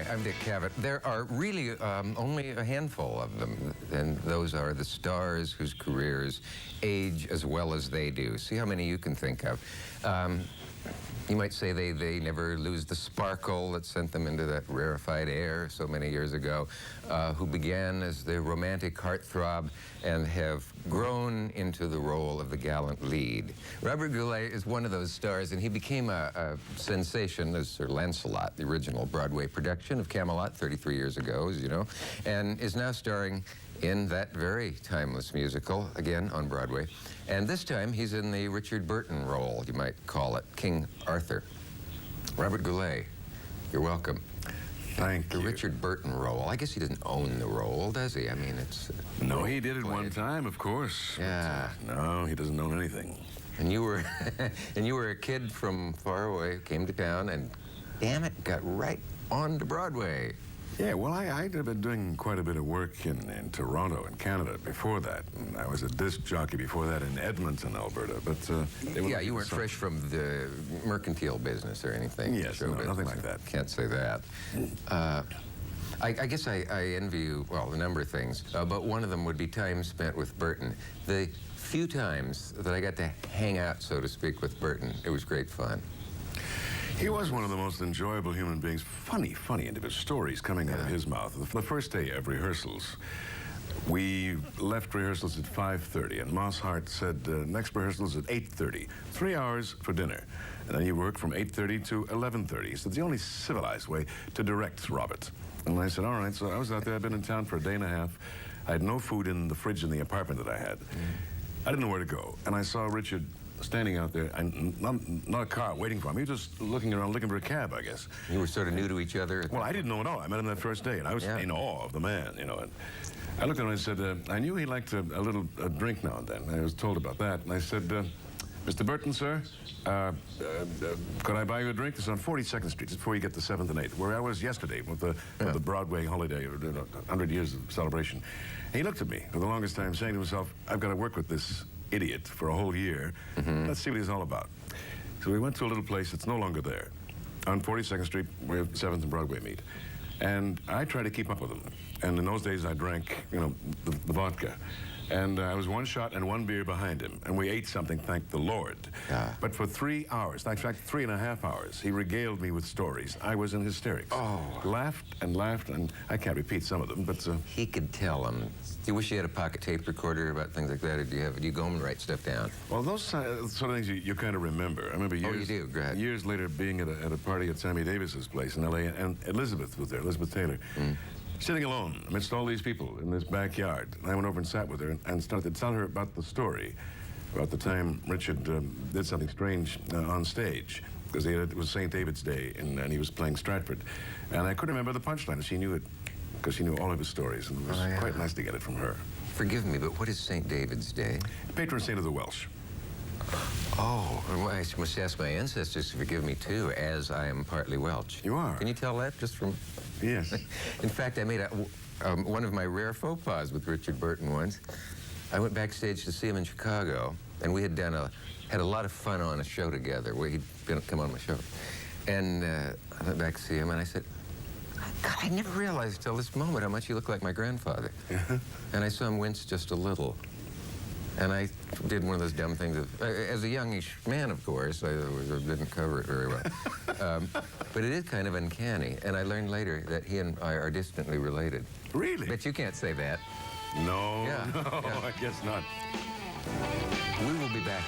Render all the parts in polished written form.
Hi, I'm Dick Cavett. There are really only a handful of them, and those are the stars whose careers age as well as they do. See how many you can think of. You might say they never lose the sparkle that sent them into that rarefied air so many years ago, who began as the romantic heartthrob and have grown into the role of the gallant lead. Robert Goulet is one of those stars, and he became a sensation as Sir Lancelot, the original Broadway production of Camelot 33 years ago, as you know, and is now starring in that very timeless musical, again on Broadway. And this time he's in the Richard Burton role, you might call it, King Arthur. Robert Goulet, you're welcome. Thank you. The Richard Burton role. I guess he doesn't own the role, does he? I mean, it's... No, he did it one time, of course. Yeah. But, no, he doesn't own anything. And you were, and you were a kid from far away, came to town, and damn it, got right on to Broadway. Yeah, well, I'd been doing quite a bit of work in Toronto and Canada before that. And I was a disc jockey before that in Edmonton, Alberta. But yeah, you weren't fresh from the mercantile business or anything. Yes, no, nothing like that. Can't say that. I guess I envy you, well, a number of things, but one of them would be time spent with Burton. The few times that I got to hang out, so to speak, with Burton, it was great fun. He was one of the most enjoyable human beings. Funny individual stories coming out of his mouth. The first day of rehearsals, we left rehearsals at 5:30, and Moss Hart said, next rehearsals at 8:30, 3 hours for dinner. And then you work from 8:30 to 11:30. So it's the only civilized way to direct Robert. And I said, all right. So I was out there. I'd been in town for a day and a half. I had no food in the fridge in the apartment that I had. I didn't know where to go. And I saw Richard standing out there, and not a car waiting for him. He was just looking around, looking for a cab, I guess. You were sort of new to each other? Well, I didn't know at all. I met him that first day, and I was in awe of the man, you know. And I looked at him and I said, I knew he liked a little drink now and then. I was told about that. And I said, Mr. Burton, sir, could I buy you a drink? It's on 42nd Street, just before you get to 7th and 8th, where I was yesterday with the Broadway holiday, 100 years of celebration. And he looked at me for the longest time, saying to himself, I've got to work with this idiot for a whole year. Let's see what he's all about. So we went to a little place that's no longer there, on 42nd Street, where 7th and Broadway meet. And I tried to keep up with him. And in those days, I drank, you know, the vodka. And I was one shot and one beer behind him. And we ate something, thank the Lord. But for 3 hours, in fact, 3.5 hours, he regaled me with stories. I was in hysterics. Laughed, and I can't repeat some of them, but... He could tell them. Do you wish you had a pocket tape recorder about things like that, or do you go home and write stuff down? Well, those sort of things you kind of remember. I remember years later being at a party at Sammy Davis's place in L.A., and Elizabeth was there, Elizabeth Taylor. Sitting alone amidst all these people in this backyard. And I went over and sat with her and started to tell her about the story, about the time Richard did something strange on stage, because it was St. David's Day, and he was playing Stratford. And I couldn't remember the punchline, and she knew it, because she knew all of his stories, and it was quite nice to get it from her. Forgive me, but what is St. David's Day? Patron saint of the Welsh. Oh, well, I must ask my ancestors to forgive me, too, as I am partly Welsh. You are? Can you tell that just from... Yes. In fact, I made one of my rare faux pas with Richard Burton once. I went backstage to see him in Chicago, and we had had a lot of fun on a show together where he'd come on my show. And I went back to see him, and I said, God, I never realized till this moment how much you look like my grandfather. And I saw him wince just a little. And I did one of those dumb things of, as a youngish man, of course, I didn't cover it very well. But it is kind of uncanny. And I learned later that he and I are distantly related. Really? But you can't say that. No, I guess not. We will be back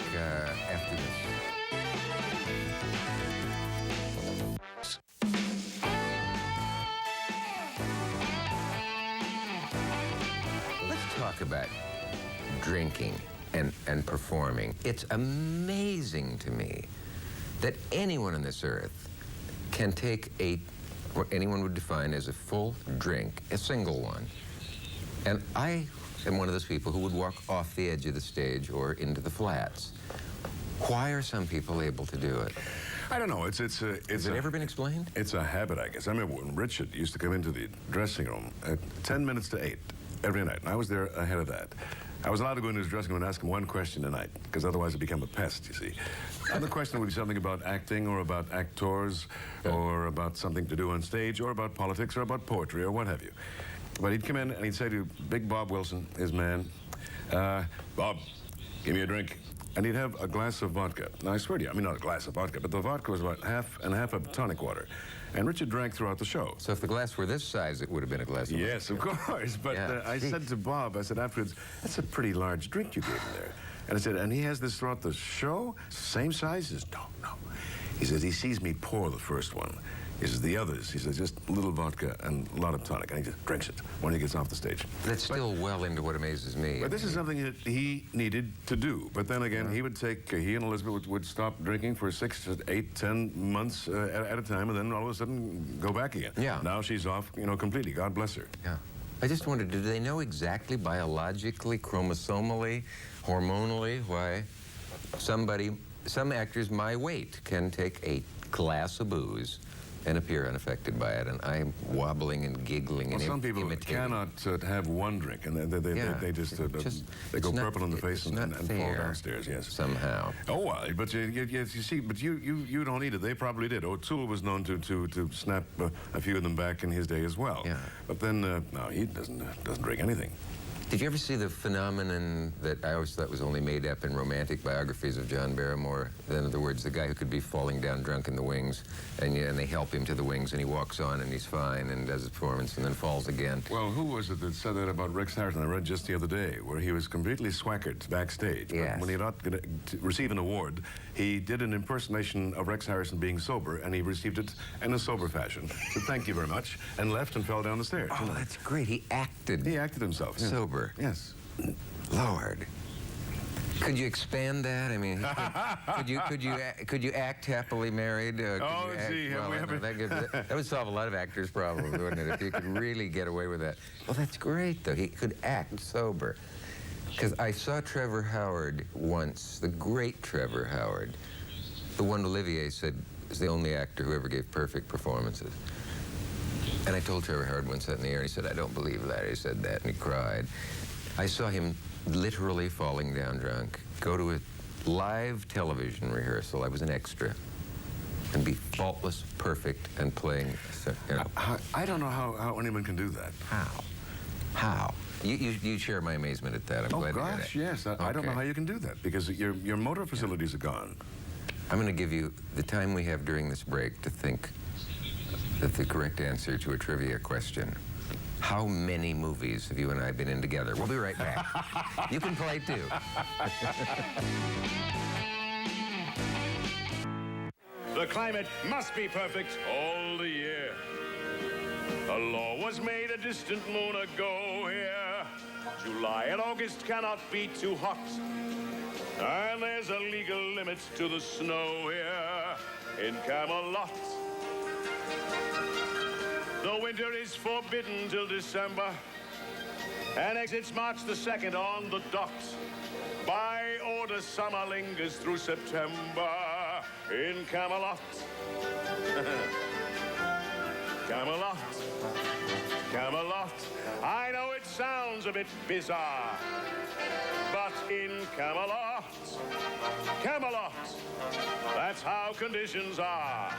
after this. Let's talk about drinking and performing. It's amazing to me that anyone on this earth can take what anyone would define as a full drink, a single one. And I am one of those people who would walk off the edge of the stage or into the flats. Why are some people able to do it? I don't know. Has it ever been explained? It's a habit, I guess. I remember when Richard used to come into the dressing room at 10 minutes to 8 every night, and I was there ahead of that. I was allowed to go into his dressing room and ask him one question a night, because otherwise I'd become a pest, you see. And the question would be something about acting, or about actors, or about something to do on stage, or about politics, or about poetry, or what have you. But he'd come in and he'd say to Big Bob Wilson, his man, Bob, give me a drink. And he'd have a glass of vodka. Now, I swear to you, I mean, not a glass of vodka, but the vodka was about half of tonic water. And Richard drank throughout the show. So if the glass were this size, it would have been a glass of Yes, of course. But I said to Bob, I said afterwards, that's a pretty large drink you gave him there. And I said, and he has this throughout the show? Same size? He says, no. He says, he sees me pour the first one. He says, the others, he says, just a little vodka and a lot of tonic. And he just drinks it when he gets off the stage. That's still well into what amazes me. But this is something that he needed to do. But then again, he would take, he and Elizabeth would stop drinking for 6 to 8, 10 months at a time, and then all of a sudden go back again. Yeah. Now she's off, you know, completely. God bless her. Yeah. I just wondered, do they know exactly biologically, chromosomally, hormonally, why some actors my weight can take a glass of booze and appear unaffected by it, and I'm wobbling and giggling and some people imitating. cannot have one drink, and they just they go purple in the face and fall downstairs. Yes, somehow. Oh well, but you see, but you don't need it. They probably did. O'Toole was known to snap a few of them back in his day as well. Yeah. But then no, he doesn't drink anything. Did you ever see the phenomenon that I always thought was only made up in romantic biographies of John Barrymore? In other words, the guy who could be falling down drunk in the wings, and they help him to the wings, and he walks on, and he's fine, and does his performance, and then falls again. Well, who was it that said that about Rex Harrison? I read just the other day, where he was completely swackered backstage. Yes. But when he got to receive an award, he did an impersonation of Rex Harrison being sober, and he received it in a sober fashion. Said, thank you very much, and left and fell down the stairs. Oh, that's great. He acted. He acted himself. Yes. Sober. Yes. Lord. Could you expand that? I mean, could you act happily married? That would solve a lot of actors' problems, wouldn't it? If you could really get away with that. Well, that's great, though. He could act sober. Because I saw Trevor Howard once, the great Trevor Howard, the one Olivier said is the only actor who ever gave perfect performances. And I told Trevor Howard once that in the air, and he said, I don't believe that. He said that, and he cried. I saw him literally falling down drunk, go to a live television rehearsal. I was an extra. And be faultless, perfect, and playing, you know. I don't know how anyone can do that. How? You share my amazement at that. I'm glad to hear that. Yes. I don't know how you can do that, because your motor facilities are gone. I'm going to give you the time we have during this break to think of the correct answer to a trivia question. How many movies have you and I been in together? We'll be right back. You can play too. The climate must be perfect all the year. A law was made a distant moon ago here. July and August cannot be too hot. And there's a legal limit to the snow here in Camelot. The winter is forbidden till December, and exits March the 2nd on the dot. By order, summer lingers through September in Camelot. Camelot, Camelot. I know it sounds a bit bizarre, but in Camelot, Camelot, that's how conditions are.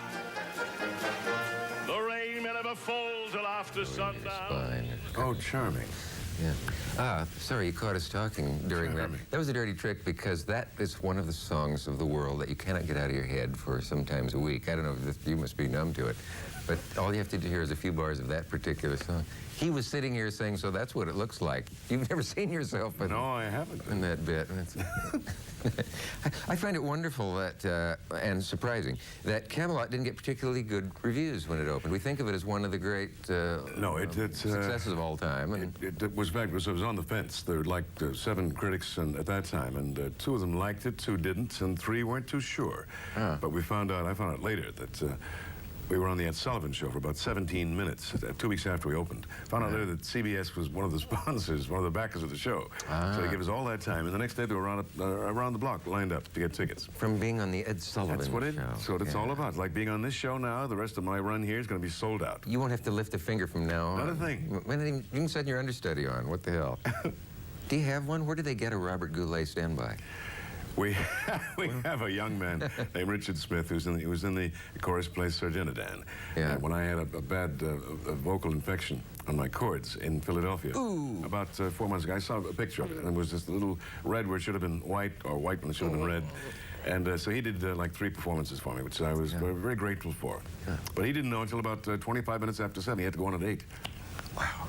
The rain may never fall till after sundown. Oh, charming. Yeah. Sorry, you caught us talking during that. That was a dirty trick, because that is one of the songs of the world that you cannot get out of your head for sometimes a week. I don't know if you must be numb to it, but all you have to hear is a few bars of that particular song. He was sitting here saying, so that's what it looks like. You've never seen yourself in, no, I haven't. In that bit. I find it wonderful that, and surprising, that Camelot didn't get particularly good reviews when it opened. We think of it as one of the great successes of all time. And it was back, so it was on the fence. There were like 7 critics at that time, and 2 of them liked it, 2 didn't, and 3 weren't too sure. But I found out later that we were on the Ed Sullivan Show for about 17 minutes, 2 weeks after we opened. Found out later that CBS was one of the sponsors, one of the backers of the show. So they gave us all that time, and the next day they were around the block, lined up to get tickets. From being on the Ed Sullivan Show. That's what it's all about. Like being on this show now, the rest of my run here is going to be sold out. You won't have to lift a finger from now on. Not a thing. You can set your understudy on. What the hell? Do you have one? Where do they get a Robert Goulet standby? We have a young man named Richard Smith he was in the chorus play Sir Dinadan. Yeah. When I had a bad vocal infection on my cords in Philadelphia. Ooh. About 4 months ago, I saw a picture of it, and it was just a little red where it should have been white, or white when it should have been red. And so he did like 3 performances for me, which I was very grateful for. Yeah. But he didn't know until about 25 minutes after 7. He had to go on at 8. Wow.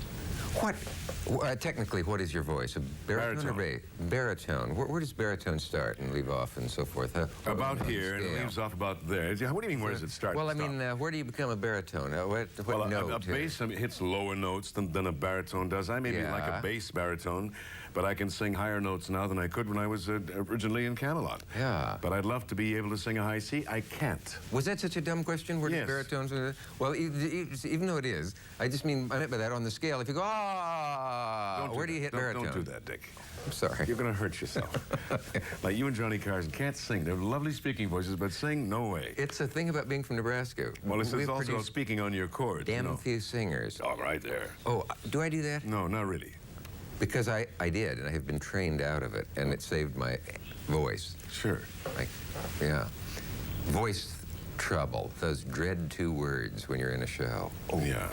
What, technically, what is your voice? A baritone or bass? Baritone. Where does baritone start and leave off and so forth? About here, and it leaves off about there. What do you mean, where does it start? Well, I mean, where do you become a baritone? What note? A bass hits lower notes than a baritone does. I may be like a bass baritone, but I can sing higher notes now than I could when I was originally in Camelot. Yeah. But I'd love to be able to sing a high C. I can't. Was that such a dumb question? Where do baritones? Well, even though it is, I just mean, I meant by that on the scale. If you go, where do you hit baritone? Don't do that, Dick. I'm sorry. You're going to hurt yourself. Like you and Johnny Carson can't sing. They're lovely speaking voices, but sing, no way. It's a thing about being from Nebraska. Well, it's also speaking on your chords. Damn few singers. Oh, right there. Oh, do I do that? No, not really. Because I did, and I have been trained out of it, and it saved my voice. Sure. Like, yeah. Voice trouble, those dread 2 words when you're in a show. Oh, yeah.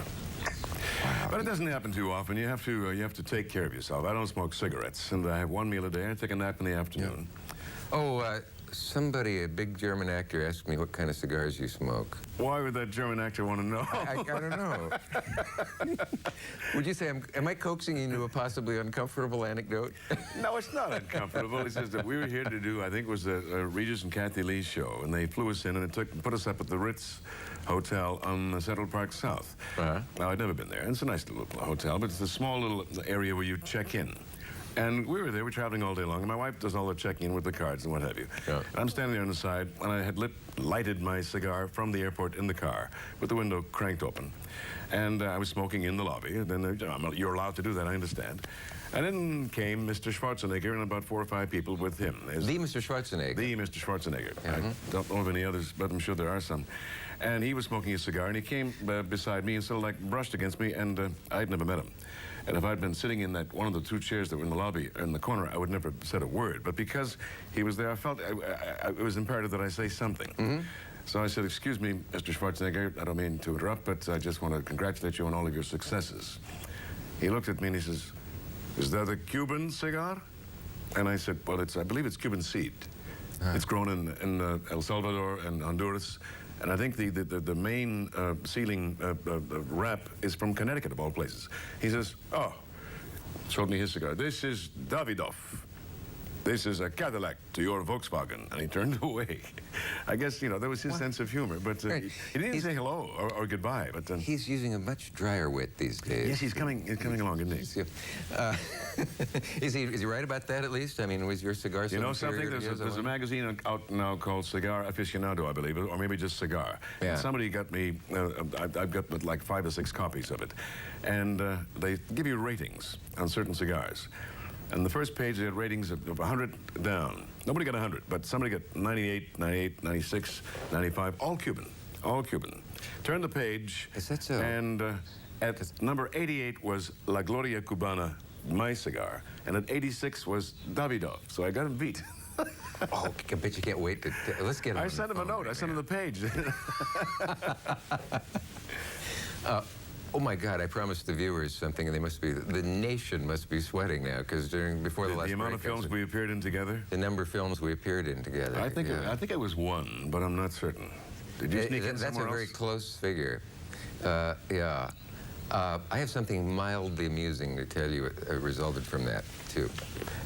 Wow. But it doesn't happen too often. You have to take care of yourself. I don't smoke cigarettes, and I have 1 meal a day. I take a nap in the afternoon. Yeah. Oh, somebody, a big German actor, asked me what kind of cigars you smoke. Why would that German actor want to know? I don't know. Would you say, am I coaxing you into a possibly uncomfortable anecdote? No, it's not uncomfortable. It's just that we were here to do, I think it was a Regis and Kathy Lee show, and they flew us in, and put us up at the Ritz Hotel on Central Park South. Now, I'd never been there. And it's a nice little hotel, but it's a small little area where you check in. And we were there, we're traveling all day long, and my wife does all the checking in with the cards and what have you. Yeah. And I'm standing there on the side, and I had lighted my cigar from the airport in the car with the window cranked open. And I was smoking in the lobby, and then you're allowed to do that, I understand. And then came Mr. Schwarzenegger and about 4 or 5 people with him. The Mr. Schwarzenegger? The Mr. Schwarzenegger. I don't know of any others, but I'm sure there are some. And he was smoking a cigar, and he came beside me and sort of like brushed against me, and I'd never met him. And if I'd been sitting in one of the 2 chairs that were in the lobby, in the corner, I would never have said a word. But because he was there, I felt it was imperative that I say something. So I said, "Excuse me, Mr. Schwarzenegger, I don't mean to interrupt, but I just want to congratulate you on all of your successes." He looked at me and he says, "Is that a Cuban cigar?" And I said, "Well, I believe it's Cuban seed. It's grown in El Salvador and Honduras. And I think the main sealing wrap is from Connecticut, of all places." He says, "Oh," showed me his cigar. "This is Davidoff. This is a Cadillac to your Volkswagen." And he turned away. I guess, that was his sense of humor. But he didn't say hello or goodbye. But he's using a much drier wit these days. Yes, he's coming along, isn't he? Is he right about that, at least? I mean, was your cigar You know something? There's a magazine out now called Cigar Aficionado, I believe, or maybe just Cigar. Yeah. And somebody got me, I've got like 5 or 6 copies of it. And they give you ratings on certain cigars. And the first page, they had ratings of 100 down. Nobody got 100, but somebody got 98, 98, 96, 95, all Cuban, all Cuban. Turn the page. Is that so? And at number 88 was La Gloria Cubana, my cigar. And at 86 was Davidoff, so I got him beat. Oh, I bet you can't wait to let's get him. I sent him a note. I sent him the page. Oh my God! I promised the viewers something, and the nation must be sweating now because before the last break. The amount of films we appeared in together. The number of films we appeared in together. I think it was 1, but I'm not certain. Did you sneak in somewhere else? That's a very close figure. Yeah. I have something mildly amusing to tell you. It resulted from that too,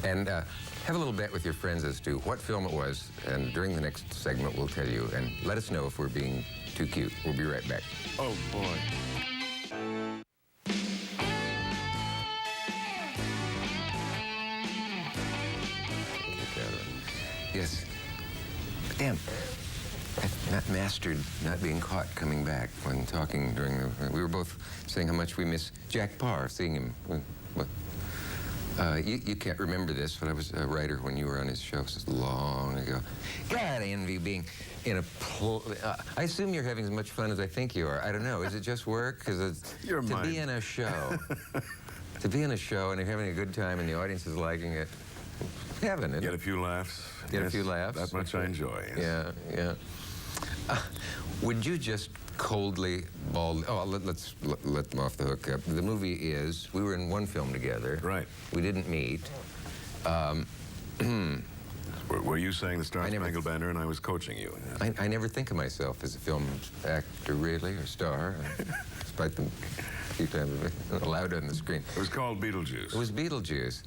and have a little bet with your friends as to what film it was. And during the next segment, we'll tell you, and let us know if we're being too cute. We'll be right back. Oh boy. Yes. Damn. I've not mastered not being caught coming back when talking during we were both saying how much we miss Jack Parr, seeing him. You can't remember this, but I was a writer when you were on his show so long ago. God, I envy being in a I assume you're having as much fun as I think you are. I don't know. Is it just work? Because to be in a show. To be in a show and you're having a good time and the audience is liking it, heaven, isn't Get it? a few laughs. Get a few laughs. That much I enjoy. Yes. Yeah, yeah. Would you just coldly, bald? Oh, let's let them off the hook. The movie is, we were in one film together. Right. We didn't meet. Were you saying the Star Spangled Banner and I was coaching you? I never think of myself as a film actor, really, or star, despite them a few times allowed on the screen. It was called Beetlejuice. It was Beetlejuice.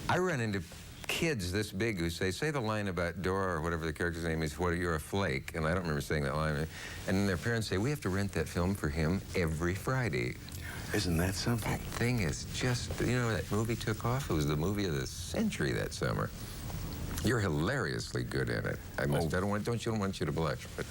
I run into kids this big who say the line about Dora or whatever the character's name is, what, you're a flake, and I don't remember saying that line. And then their parents say, we have to rent that film for him every Friday. Isn't that something? That thing is just, you know, that movie took off. It was the movie of the century that summer. You're hilariously good in it. I don't want you to blush, but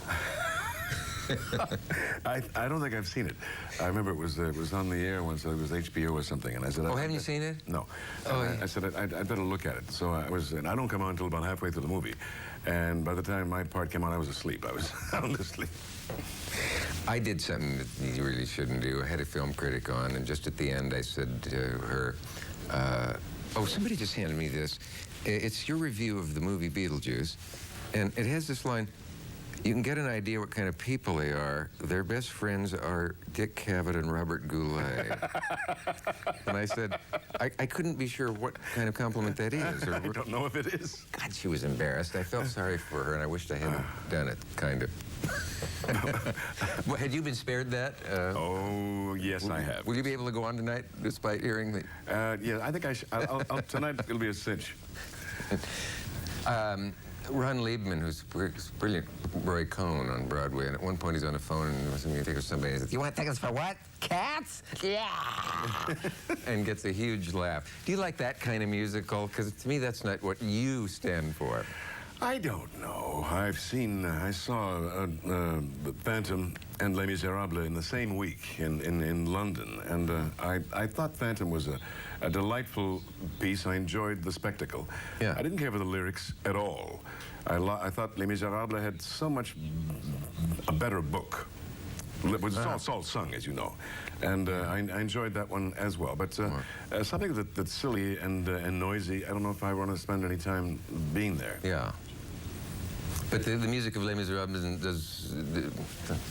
I don't think I've seen it. I remember it was on the air once. It was HBO or something, and I said, oh, haven't you seen it? No. Oh, yeah. I said I'd better look at it. So and I don't come on until about halfway through the movie, and by the time my part came on, I was asleep. I was sound asleep. I did something that you really shouldn't do. I had a film critic on, and just at the end, I said to her, "Oh, somebody just handed me this. It's your review of the movie Beetlejuice, and it has this line, you can get an idea what kind of people they are. Their best friends are Dick Cavett and Robert Goulet." And I said, I couldn't be sure what kind of compliment that is. Or I don't know if it is. God, she was embarrassed. I felt sorry for her, and I wished I hadn't done it, kind of. Well, had you been spared that? Oh, yes, I have. Will you be able to go on tonight, despite hearing the... Yeah, I think tonight it'll be a cinch. Ron Liebman, who's brilliant, Roy Cohn on Broadway, and at one point he's on the phone and was going to take us somebody, and he says, "You want tickets for what? Cats? Yeah!" And gets a huge laugh. Do you like that kind of musical? Because to me, that's not what you stand for. I don't know. I saw Phantom and Les Miserables in the same week in London, and I thought Phantom was a delightful piece. I enjoyed the spectacle. Yeah. I didn't care for the lyrics at all. I thought Les Miserables had so much a better book. It's all sung, as you know, and I enjoyed that one as well. But something that's silly and noisy, I don't know if I want to spend any time being there. Yeah. But the music of Les Miserables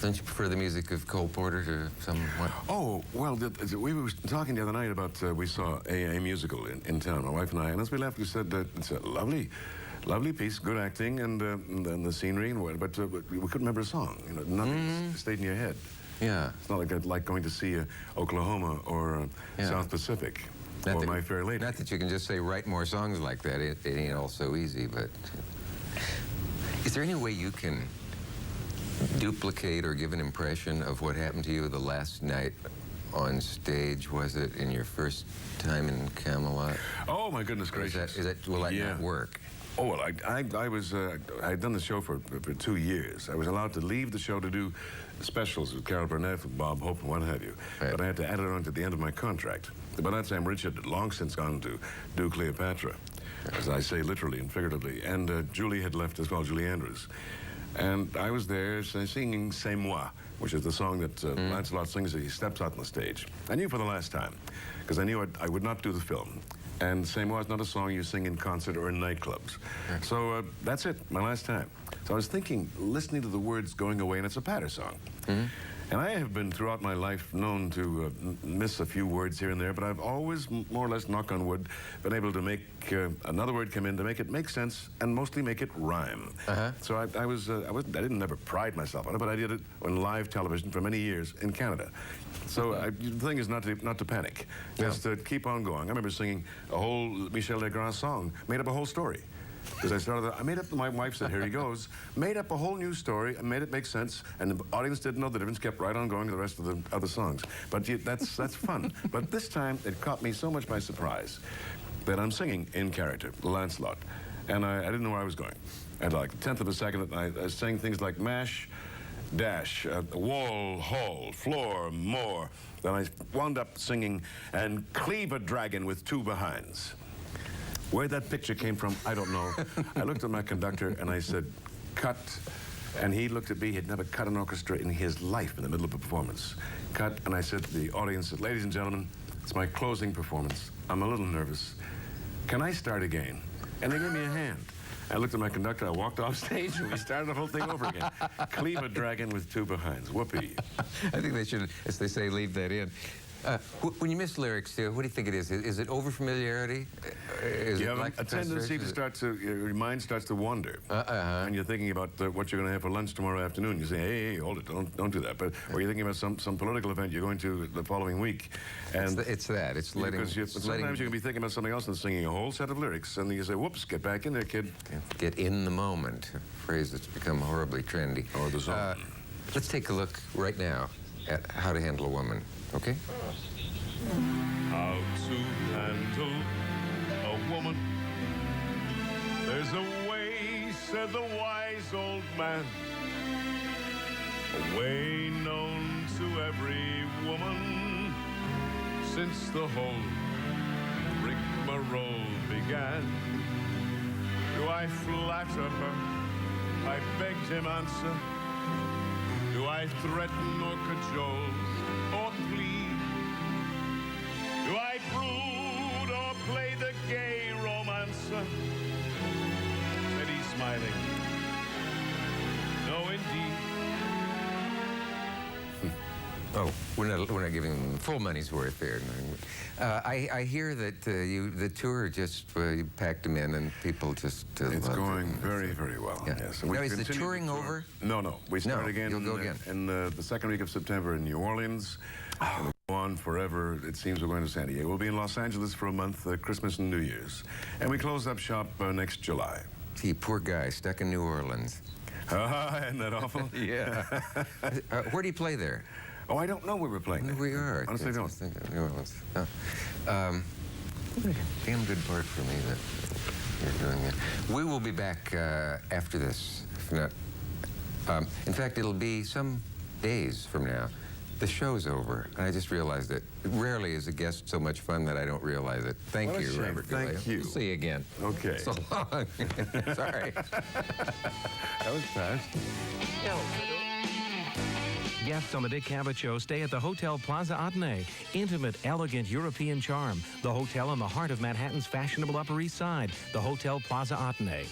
don't you prefer the music of Cole Porter to somewhat? Oh, well, we were talking the other night about, we saw a musical in town, my wife and I, and as we left, we said it's a lovely piece, good acting, and the scenery, and what, but we couldn't remember a song. You know, nothing stayed in your head. Yeah. It's not like I'd like going to see Oklahoma or South Pacific or My Fair Lady. Not that you can just say, write more songs like that. It ain't all so easy, but... Is there any way you can duplicate or give an impression of what happened to you the last night on stage? Was it in your first time in Camelot? Oh, my goodness gracious. Will that not work? Oh, well, I'd done the show for 2 years. I was allowed to leave the show to do specials with Carol Burnett and Bob Hope and what have you. Right. But I had to add it on to the end of my contract. By that time, Richard had long since gone to do Cleopatra, as I say literally and figuratively. And Julie had left as well, Julie Andrews. And I was there singing C'est Moi, which is the song that Lancelot sings as he steps out on the stage. I knew for the last time, because I knew I would not do the film. And C'est Moi is not a song you sing in concert or in nightclubs. Right. So that's it, my last time. So I was thinking, listening to the words going away, and it's a patter song. And I have been, throughout my life, known to miss a few words here and there, but I've always, more or less, knock on wood, been able to make another word come in to make it make sense and mostly make it rhyme. So I didn't never pride myself on it, but I did it on live television for many years in Canada. So the thing is not to panic, just to keep on going. I remember singing a whole Michel Legrand song, made up a whole story. Because I made up, my wife said, here he goes, made up a whole new story and made it make sense, and the audience didn't know the difference, kept right on going to the rest of the other songs. But that's fun. But this time, it caught me so much by surprise that I'm singing in character, Lancelot, and I didn't know where I was going. And like a tenth of a second, I was saying things like mash, dash, wall, hall, floor, more. Then I wound up singing, and cleave a dragon with two behinds. Where that picture came from, I don't know. I looked at my conductor and I said, cut. And he looked at me. He had never cut an orchestra in his life in the middle of a performance. Cut. And I said to the audience, ladies and gentlemen, It's my closing performance. I'm a little nervous. Can I start again? And they gave me a hand. I looked at my conductor, I walked off stage, and we started the whole thing over again. Cleave a dragon with two behinds. Whoopee. I think they should, as they say, leave that in. When you miss lyrics, too, what do you think it is? Is it over-familiarity? Is you it have a tendency to start to, your mind starts to wander. And you're thinking about what you're going to have for lunch tomorrow afternoon. You say, hey, hold it, don't do that. But, or you're thinking about some political event you're going to the following week. And it's letting... Because sometimes you can be thinking about something else and singing a whole set of lyrics, and you say, whoops, get back in there, kid. Get in the moment, a phrase that's become horribly trendy. Or the zone. Let's take a look right now at how to handle a woman, okay? How to handle a woman. There's a way, said the wise old man, a way known to every woman since the whole rigmarole began. Do I flatter her? I begged him answer. Do I threaten or cajole or plead? Do I brood or play the gay romancer? Said he smiling. No, indeed. Oh, we're not giving them full money's worth there. I hear that the tour just you packed them in and people just. It's going very, very well. Yeah. Yes. Now, is the touring over? No. We start again. You'll go again in the second week of September in New Orleans. And we'll go on forever. It seems we're going to San Diego. We'll be in Los Angeles for a month, Christmas and New Year's, and we close up shop next July. Gee, poor guy stuck in New Orleans. Isn't that awful? Yeah. Where do you play there? Oh, I don't know where we're playing. We are. Honestly, I don't. New Orleans. Oh. Damn good part for me that you're doing it. We will be back after this. If not, in fact, it'll be some days from now. The show's over, and I just realized it. Rarely is a guest so much fun that I don't realize it. Thank you, Robert Goulet. Thank you. We'll see you again. Okay. So long. Sorry. That was fast. Guests on the Dick Cavett Show stay at the Hotel Plaza Athénée. Intimate, elegant European charm. The hotel in the heart of Manhattan's fashionable Upper East Side. The Hotel Plaza Athénée.